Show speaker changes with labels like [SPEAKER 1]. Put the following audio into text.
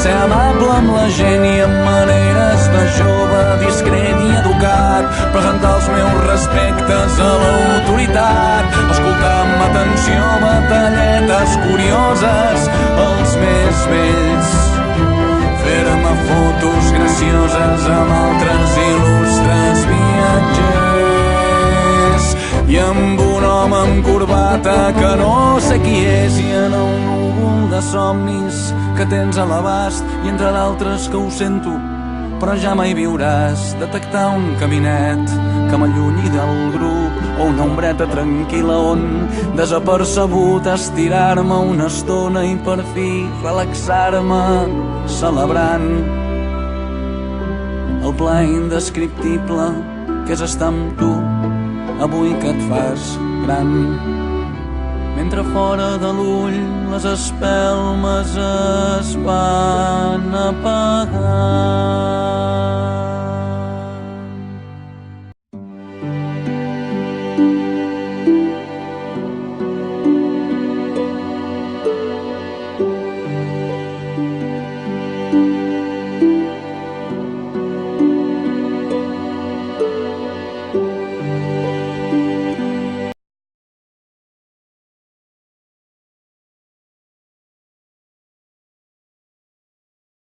[SPEAKER 1] ser amable amb la gent i amb maneres de jove, discret i educat, presentar els meus respectes a l'autoritat, escoltar amb atenció batalletes curioses, els més vells, fer-me fotos gracioses amb altres il·lustres viatgers, i amb un home amb corbata que no sé qui és, i en un núvol de somnis que tens a l'abast, i entre d'altres que ho sento, però ja mai viuràs, detectar un caminet que m'allunyi del grup, o una ombreta tranquil·la on, desapercebut, estirar-me una estona i per fi relaxar-me, celebrant el plaer indescriptible que és estar amb tu avui que et fas gran. Mentre fora de l'ull les espelmes es van apagant.